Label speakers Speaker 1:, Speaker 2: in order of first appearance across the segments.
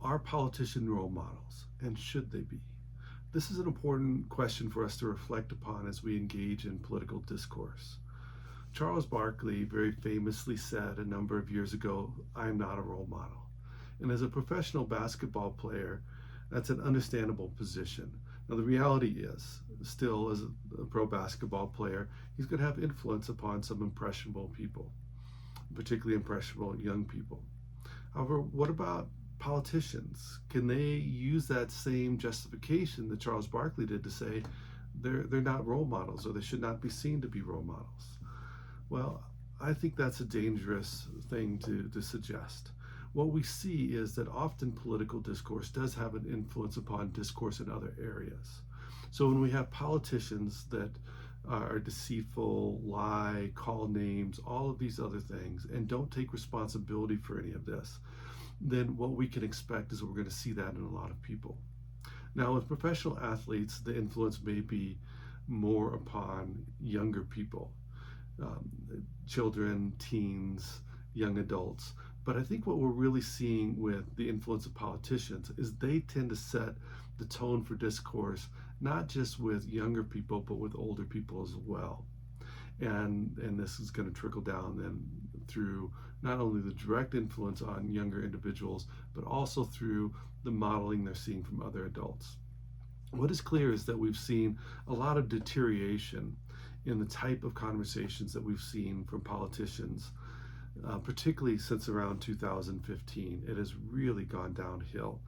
Speaker 1: Are politicians role models, and should they be? This is an important question for us to reflect upon as we engage in political discourse. Charles Barkley very famously said a number of years ago, "I am not a role model." And as a professional basketball player, that's an understandable position. Now, the reality is, still, as a pro basketball player, he's going to have influence upon some impressionable people, particularly impressionable young people. However, what about politicians? Can they use that same justification that Charles Barkley did to say they're not role models, or they should not be seen to be role models? Well, I think that's a dangerous thing to suggest. What we see is that often political discourse does have an influence upon discourse in other areas. So when we have politicians that are deceitful, lie, call names, all of these other things, and don't take responsibility for any of this, then what we can expect is that we're going to see that in a lot of people. Now, with professional athletes, the influence may be more upon younger people, um, children, teens, young adults. But I think what we're really seeing with the influence of politicians is they tend to set the tone for discourse, not just with younger people, but with older people as well. And this is going to trickle down then through not only the direct influence on younger individuals, but also through the modeling they're seeing from other adults. What is clear is that we've seen a lot of deterioration in the type of conversations that we've seen from politicians, particularly since around 2015. It has really gone downhill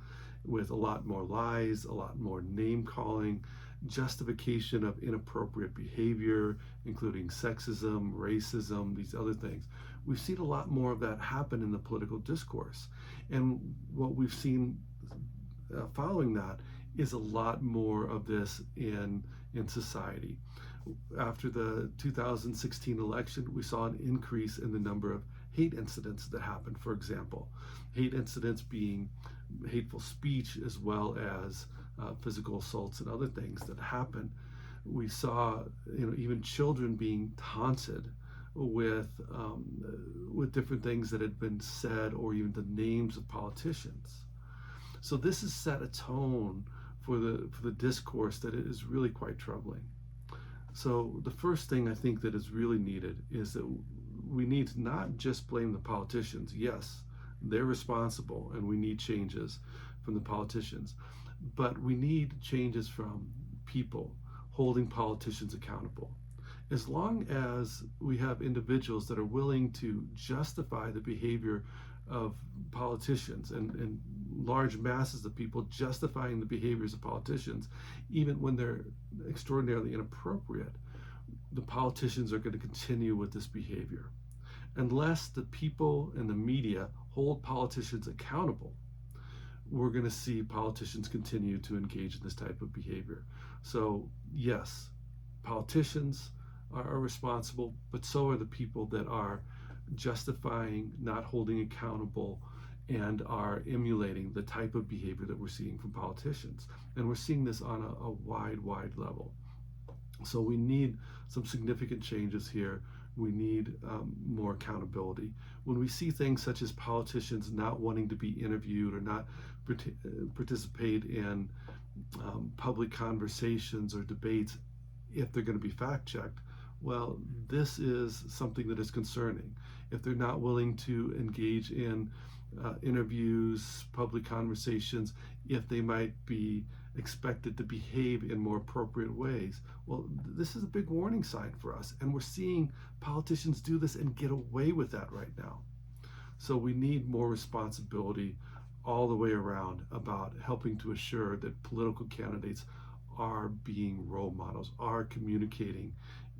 Speaker 1: with a lot more lies, a lot more name calling, justification of inappropriate behavior, including sexism, racism, these other things. We've seen a lot more of that happen in the political discourse. And what we've seen following that is a lot more of this in society. After the 2016 election, we saw an increase in the number of hate incidents that happened. For example, hate incidents being hateful speech as well as physical assaults and other things that happen. We saw, even children being taunted with different things that had been said, or even the names of politicians. So this has set a tone for the discourse that is really quite troubling. So the first thing I think that is really needed is that we need to not just blame the politicians. Yes, they're responsible, and we need changes from the politicians, but we need changes from people holding politicians accountable. As long as we have individuals that are willing to justify the behavior of politicians, and large masses of people justifying the behaviors of politicians, even when they're extraordinarily inappropriate, the politicians are going to continue with this behavior. Unless the people and the media hold politicians accountable, we're going to see politicians continue to engage in this type of behavior. So, yes, politicians are responsible, but so are the people that are justifying, not holding accountable, and are emulating the type of behavior that we're seeing from politicians. And we're seeing this on a wide level. So we need some significant changes here. We need more accountability. When we see things such as politicians not wanting to be interviewed, or not participate in public conversations or debates if they're going to be fact checked, well, this is something that is concerning. If they're not willing to engage in interviews, public conversations, if they might be expected to behave in more appropriate ways, well, this is a big warning sign for us. And we're seeing politicians do this and get away with that right now. So we need more responsibility all the way around about helping to assure that political candidates are being role models, are communicating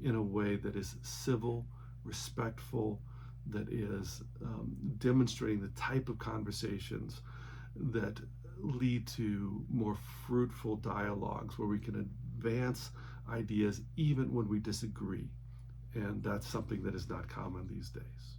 Speaker 1: in a way that is civil, respectful, that is demonstrating the type of conversations that lead to more fruitful dialogues where we can advance ideas even when we disagree. And that's something that is not common these days.